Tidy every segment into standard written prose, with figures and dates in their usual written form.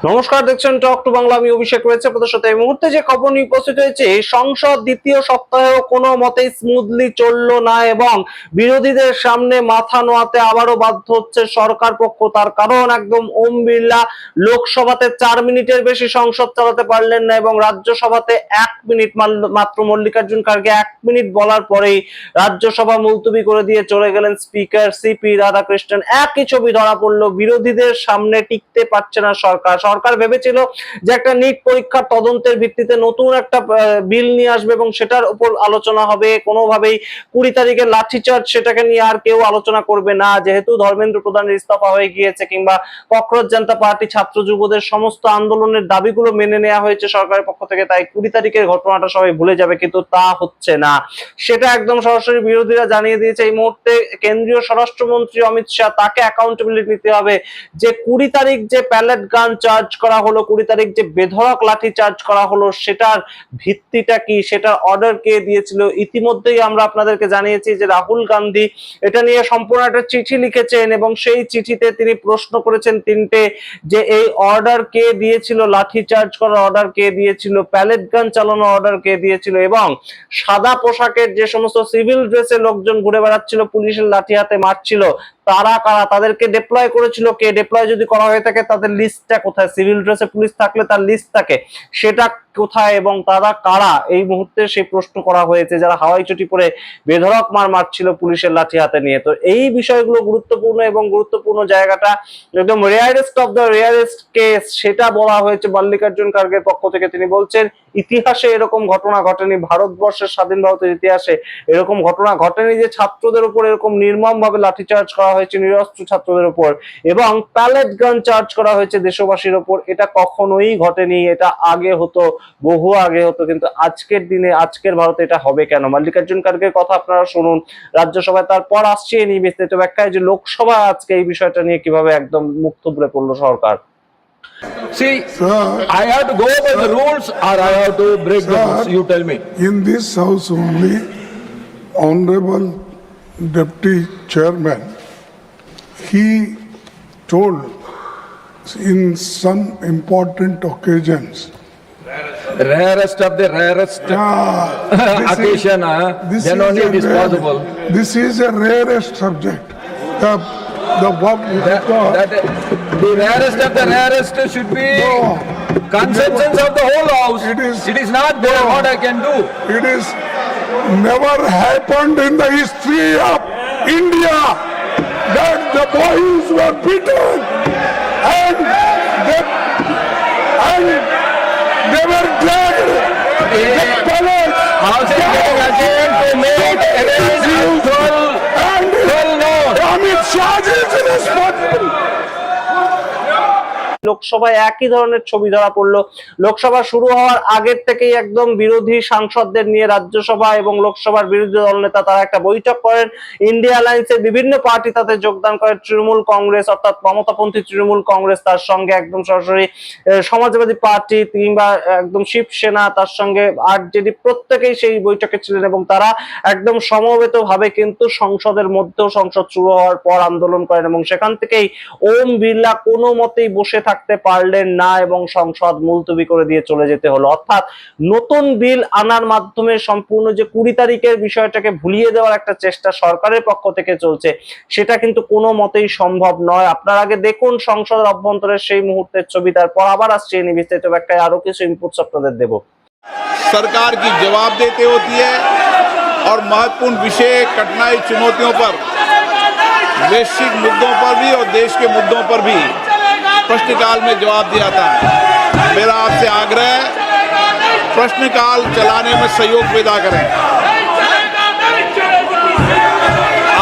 নমস্কার, দেখছেন talk to Bangla. আমি অভিষেক রয়েছে আপনাদের সাথে। এই মুহূর্তে যে খবর নিয়ে উপস্থিত হয়েছে, সংসদ দ্বিতীয় সপ্তাহেও কোনো মতেই স্মুথলি চললো না এবং বিরোধীদের সামনে মাথা নোয়াতে আবারও বাধ্য হচ্ছে সরকার পক্ষ। তার কারণ একদম ওম বিড়লা লোকসভাতে 4 মিনিটের বেশি সংসদ চালাতে পারলেন না এবং রাজ্যসভাতে 1 মিনিট মাত্র মল্লিকার্জুন খাড়গে 1 মিনিট বলার পরেই রাজ্যসভা মুলতবি করে দিয়ে চলে গেলেন স্পিকার সিপি রাধাকৃষ্ণন। একই ছবি ধরা পড়লো, বিরোধীদের সামনে টিকতে পারছে না সরকার। সরকার ভেবেছিল যে একটা নিট পরীক্ষার তদন্তের ভিত্তিতে নতুন একটা বিল নিয়ে আসবে এবং সেটার উপর আলোচনা হবে। কোনোভাবেই 20 তারিখে লাঠিচার্জ সেটাকে নিয়ে আর কেউ আলোচনা করবে না, যেহেতু ধর্মেন্দ্র প্রধানের ইস্তফা হয়ে গিয়েছে কিংবা ককরোচ জনতা পার্টি ছাত্র যুবদের সমস্ত আন্দোলনের দাবিগুলো মেনে নেওয়া হয়েছে সরকারের পক্ষ থেকে। তাই 20 তারিখের ঘটনাটা সবাই ভুলে যাবে, কিন্তু তা হচ্ছে না। সেটা একদম সরাসরি বিরোধীরা জানিয়ে দিয়েছে। এই মুহূর্তে কেন্দ্রীয় স্বরাষ্ট্রমন্ত্রী অমিত শাহ, তাকে অ্যাকাউন্টেবিলিটি নিতে হবে যে 20 তারিখ যে প্যালেট গান চার্জ করা হলো, 20 তারিখ যে বেধড়ক লাঠি চার্জ করা হলো, সেটার ভিত্তিটা কি, সেটার অর্ডার কে দিয়েছিল। ইতিমধ্যেই আমরা আপনাদেরকে জানিয়েছি যে রাহুল গান্ধী এটা নিয়ে সম্পূর্ণ একটা চিঠি লিখেছেন এবং সেই চিঠিতে তিনি প্রশ্ন করেছেন তিনটে, যে এই অর্ডার কে দিয়েছিল, লাঠি চার্জ করার অর্ডার কে দিয়েছিল, প্যালেট গান চালানোর অর্ডার কে দিয়েছিল এবং সাদা পোশাকের যে সমস্ত সিভিল ড্রেসে লোকজন ঘুরে বেড়াচ্ছিল, পুলিশের লাঠি হাতে মারছিল, তারা কারা, তাদেরকে ডিপ্লয় করেছিল কে, ডিপ্লয় যদি করা হয়ে থাকে তাদের লিস্টটা কোথায়, সিভিল ড্রেসে পুলিশ থাকলে তার লিস্ট থাকে, সেটা কোথায় এবং তারা কারা, এই মুহূর্তে সেই প্রশ্ন করা হয়েছে, যারা হাওয়াই চটি পরে বেধড়ক মারছিল পুলিশের লাঠি হাতে নিয়ে। তো এই বিষয়গুলো গুরুত্বপূর্ণ এবং গুরুত্বপূর্ণ জায়গাটা একদম rarest of the rarest case, সেটা বলা হয়েছে মল্লিকার্জুন খাড়গের পক্ষ থেকে। তিনি বলছেন ইতিহাসে এরকম ঘটনা ঘটেনি, ভারতবর্ষের স্বাধীন ভারতের ইতিহাসে এরকম ঘটনা ঘটেনি যে ছাত্রদের উপর এরকম নির্মম ভাবে লাঠিচার্জ করা হয়েছে, নিরস্ত্র ছাত্রদের উপর, এবং প্যালেট গান চার্জ করা হয়েছে দেশবাসীর উপর। এটা কখনোই ঘটেনি, এটা আগে হতো, বহু আগে হতো, কিন্তু আজকের দিনে আজকের ভারতে এটা হবে কেন? মল্লিকার্জুন খাড়গের কথা আপনারা শুনুন রাজ্যসভায়, তারপর আসছে এই নিয়ে বিস্তারিত ব্যাখ্যায় যে লোকসভা আজকে এই বিষয়টা নিয়ে কিভাবে একদম মুখ থুবড়ে পড়লো সরকার। See, sir, I have to go by the rules or I have to break the rules. You tell me. In this house only, Honorable Deputy Chairman, he told in some important occasions. Rarest of the rarest occasion, then only it is possible. This is a rarest subject. The rarest of the rarest should be consensus of the whole house. It is not there what I can do. It is never happened in the history of India that the boys were beaten and they were dragged. The palace. House is getting again to make against usual. And Amit Shah is responsible. লোকসভায় একই ধরনের ছবি ধরা পড়লো। লোকসভা শুরু হওয়ার আগের থেকেই একদম বিরোধী সাংসদদের নিয়ে রাজ্যসভা এবং লোকসভার বিরোধী দল নেতা তারা একটা বৈঠক করেন। ইন্ডিয়া অ্যালায়েন্সের বিভিন্ন পার্টি তাতে যোগদান করে। তৃণমূল কংগ্রেস অর্থাৎ মমতাপন্থী তৃণমূল কংগ্রেস, তার সঙ্গে একদম সরাসরি সমাজবাদী পার্টি কিংবা একদম শিবসেনা, তার সঙ্গে আরজেডি, প্রত্যেকেই সেই বৈঠকে ছিলেন এবং তারা একদম সমবেত ভাবে কিন্তু সংসদের মধ্যেও সংসদ শুরু হওয়ার পর আন্দোলন করেন এবং সেখান থেকেই ওম বিড়লা কোনো মতেই বসে থাকতে পারলেন না এবং সংসদ মুলতবি করে দিয়ে চলে যেতে হলো। অর্থাৎ নতুন বিল আনার মাধ্যমে সম্পূর্ণ যে 20 তারিখের বিষয়টাকে ভুলিয়ে দেওয়ার একটা চেষ্টা সরকারের পক্ষ থেকে চলছে, সেটা কিন্তু কোনো মতেই সম্ভব নয়। আপনারা আগে দেখুন সংসদের অভ্যন্তরের সেই মুহূর্তের ছবি, তারপর আবার আসছে এই বিস্তারিত ব্যাখ্যায় আরো কিছু ইনপুটস আপনাদের দেব। सरकार की जवाबदेही होती है और महत्वपूर्ण विषय, कठिनाई, चुनौतियों पर, वैश्विक मुद्दों पर भी और देश के मुद्दों पर भी प्रश्नकाल में जवाब दिया था। मेरा आपसे आग्रह है, प्रश्नकाल चलाने में सहयोग पैदा करें।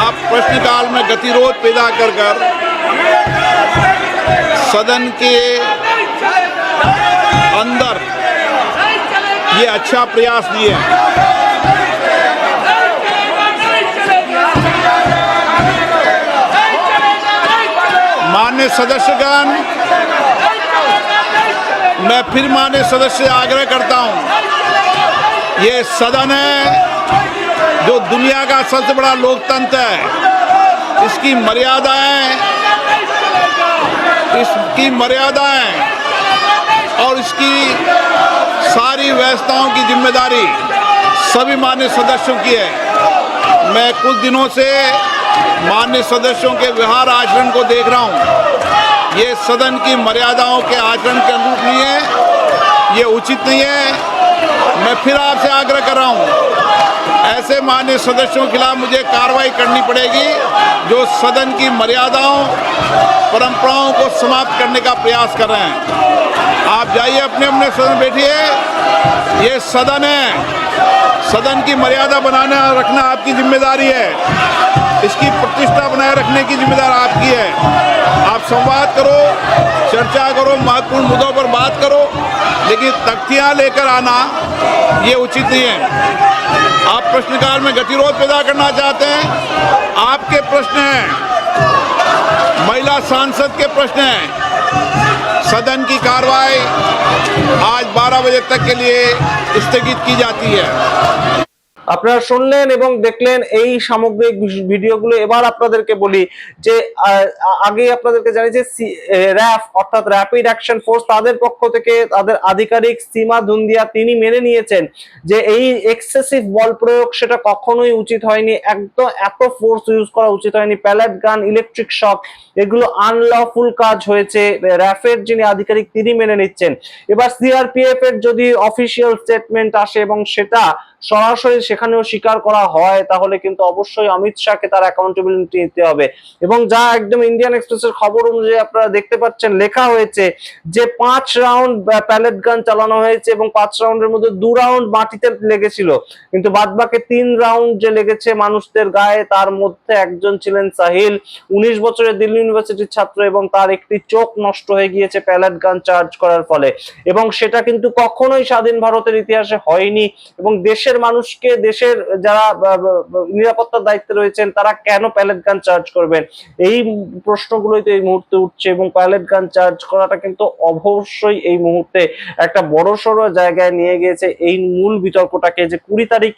आप प्रश्नकाल में गतिरोध पैदा कर सदन के अंदर ये अच्छा प्रयास नहीं है। माननीय सदस्यगण, मैं फिर माननीय सदस्य से आग्रह करता हूं, ये सदन है जो दुनिया का सबसे बड़ा लोकतंत्र है, इसकी मर्यादाएं सारी व्यवस्थाओं की जिम्मेदारी सभी मान्य सदस्यों की है। मैं कुछ दिनों से मान्य सदस्यों के व्यवहार आचरण को देख रहा हूँ। ये सदन की मर्यादाओं के आचरण के अनुरूप नहीं है, ये उचित नहीं है। मैं फिर आपसे आग्रह कर रहा हूँ, ऐसे मान्य सदस्यों के खिलाफ मुझे कार्रवाई करनी पड़ेगी जो सदन की मर्यादाओं परंपराओं को समाप्त करने का प्रयास कर रहे हैं। आप जाइए अपने अपने सदन बैठिए, ये सदन है, सदन की मर्यादा बनाना रखना आपकी जिम्मेदारी है, इसकी प्रतिष्ठा बनाए रखने की जिम्मेदारी आपकी है। आप संवाद करो, चर्चा करो, महत्वपूर्ण मुद्दों पर बात करो, लेकिन तख्तियां लेकर आना ये उचित नहीं है। आप प्रश्नकाल में गतिरोध पैदा करना चाहते हैं, आपके प्रश्न हैं, महिला सांसद के प्रश्न हैं। सदन की कार्रवाई आज 12 बजे तक के लिए स्थगित की जाती है। আপনারা শুনলেন এবং দেখলেন এই সামগ্রিক ভিডিওগুলো। এবার আপনাদেরকে বলি যে আগে আপনাদেরকে জানিয়েছি র‍্যাফ অর্থাৎ র্যাপিড অ্যাকশন ফোর্স তাদের পক্ষ থেকে তাদের আধিকারিক সীমা ধুন্দিয়া তিনি মেনে নিয়েছেন যে এই এক্সেসিভ বল প্রয়োগ সেটা কখনোই উচিত হয়নি, একদম এত ফোর্স ইউজ করা উচিত হয়নি। প্যালেট গান, ইলেকট্রিক শক এগুলো আনলফুল কাজ হয়েছে। র‍্যাফের যিনি আধিকারিক তিনি মেনে নিচ্ছেন। এবার সিআরপিএফ এর যদি অফিসিয়াল স্টেটমেন্ট আসে এবং সেটা সরাসরি সেখানেও স্বীকার করা হয় তাহলে কিন্তু অবশ্যই অমিত শাহকে তার অ্যাকাউন্টেবিলিটি নিতে হবে। এবং যা একদম ইন্ডিয়ান এক্সপ্রেসের খবর অনুযায়ী আপনারা দেখতে পাচ্ছেন লেখা হয়েছে যে 5 রাউন্ড প্যালেট গান চালানো হয়েছে এবং 5 রাউন্ডের মধ্যে 2 রাউন্ড মাটিতে লেগেছিল, কিন্তু বাদবাকি 3 রাউন্ড যে লেগেছে মানুষদের গায়ে তার মধ্যে একজন ছিলেন সাহিল, 19 বছরের দিল্লি ইউনিভার্সিটির ছাত্র এবং তার একটি চোখ নষ্ট হয়ে গিয়েছে প্যালেট গান চার্জ করার ফলে। এবং সেটা কিন্তু কখনোই স্বাধীন ভারতের ইতিহাসে হয়নি। এবং দেশের মানুষকে, দেশের যারা নিরাপত্তার দায়িত্বে রয়েছেন তারা কেন প্যালেট গান চার্জ করবেন, এই প্রশ্নগুলোই তো এই মুহূর্তে উঠছে। এবং প্যালেট গান চার্জ করাটা কিন্তু অবশ্যই এই মুহূর্তে একটা বড়সড় জায়গায় নিয়ে গিয়েছে এই মূল বিতর্কটাকে, যে 20 তারিখ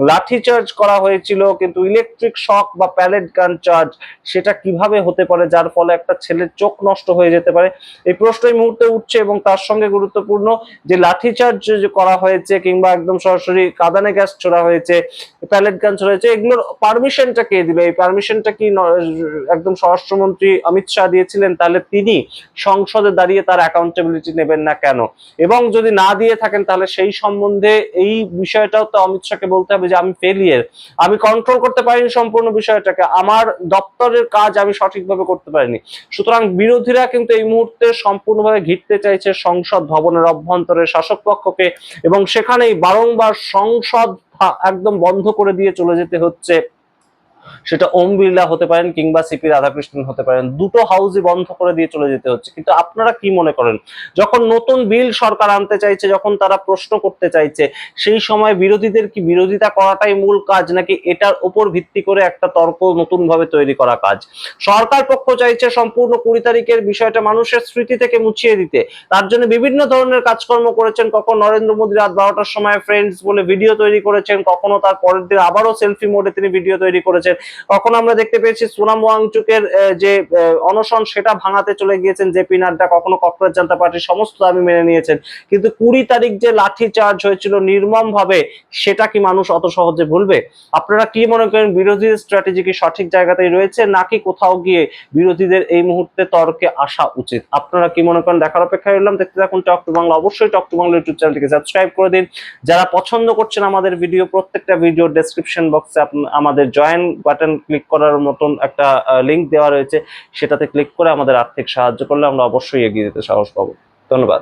লাঠি চার্জ করা হয়েছিল কিন্তু ইলেকট্রিক শক বা প্যালেট গান চার্জ সেটা কিভাবে হতে পারে যার ফলে একটা ছেলের চোখ নষ্ট হয়ে যেতে পারে, এই প্রশ্ন এই মুহূর্তে উঠছে। এবং তার সঙ্গে গুরুত্বপূর্ণ যে লাঠি চার্জ যে করা হয়েছে কিংবা একদম সরাসরি কাঁদানে গ্যাস ছোড়া হয়েছে, প্যালেট গান ছোড়া হয়েছে, এগুলোর পারমিশনটা কে দিবে? এই পারমিশনটা কি একদম স্বরাষ্ট্রমন্ত্রী অমিত শাহ দিয়েছিলেন? তাহলে তিনি সংসদে দাঁড়িয়ে তার অ্যাকাউন্টেবিলিটি নেবেন না কেন? এবং যদি না দিয়ে থাকেন তাহলে সেই সম্বন্ধে এই বিষয়টাও তো অমিত শাহকে বলতে হবে যে আমি ফেলিয়ার, আমি কন্ট্রোল করতে পারিনি সম্পূর্ণ বিষয়টাকে, আমার দপ্তরের কাজ আমি সঠিকভাবে করতে পারিনি। সুতরাং বিরোধীরা কিন্তু এই মুহূর্তে সম্পূর্ণভাবে ঘিরতে চাইছে সংসদ ভবনের অভ্যন্তরে শাসক পক্ষকে এবং সেখানেই বারংবার সংসদ একদম বন্ধ করে দিয়ে চলে যেতে হচ্ছে। সেটা ওম বিড়লা হতে পারেন কিংবা সিপি রাধাকৃষ্ণন হতে পারেন, দুটো হাউসই বন্ধ করে দিয়ে চলে যেতে হচ্ছে। কিন্তু আপনারা কি মনে করেন, যখন নতুন বিল সরকার আনতে চাইছে, যখন তারা প্রশ্ন করতে চাইছে, সেই সময় বিরোধীদের কি বিরোধিতা করাটাই মূল কাজ নাকি এটার উপর ভিত্তি করে একটা তর্ক নতুন ভাবে তৈরি করা কাজ? সরকার পক্ষ চাইছে সম্পূর্ণ 20 তারিখের বিষয়টা মানুষের স্মৃতি থেকে মুছিয়ে দিতে, তার জন্য বিভিন্ন ধরনের কাজকর্ম করেছেন। কখন নরেন্দ্র মোদী রাত 12টার সময় ফ্রেন্ডস বলে ভিডিও তৈরি করেছেন, কখনো তার পরের দিন আবারও সেলফি মোডে তিনি ভিডিও তৈরি করেছেন, কখন আমরা দেখতে পেয়েছি সোনাম ওয়াংচুকের যে অনশন সেটা ভাঙাতে চলে গিয়েছেন জেপি নাড্ডা, কখনো ককরোচ জনতা পার্টির সমস্ত দাবি মেনে নিয়েছেন। কিন্তু 20 তারিখ যে লাঠি চার্জ হয়েছিল নির্মম ভাবে, সেটা কি মানুষ অত সহজে ভুলবে? আপনারা কি মনে করেন, বিরোধীদের স্ট্র্যাটেজি কি সঠিক জায়গাতেই রয়েছে নাকি কোথাও গিয়ে বিরোধীদের এই মুহূর্তে তর্কে আসা উচিত? আপনারা কি মনে করেন? দেখার অপেক্ষায় রইলাম। দেখতে থাকুন টক টু বাংলা। অবশ্যই টক টু বাংলা ইউটিউব চ্যানেলটিকে সাবস্ক্রাইব করে দিন। যারা পছন্দ করছেন আমাদের ভিডিও, প্রত্যেকটা ভিডিও ডেসক্রিপশন বক্সে আমাদের জয়েন বাটন ক্লিক করার মতন একটা লিংক দেওয়া রয়েছে, সেটাতে ক্লিক করে আমাদের আর্থিক সাহায্য করলে আমরা অবশ্যই এগিয়ে যেতে সাহস পাবো। ধন্যবাদ।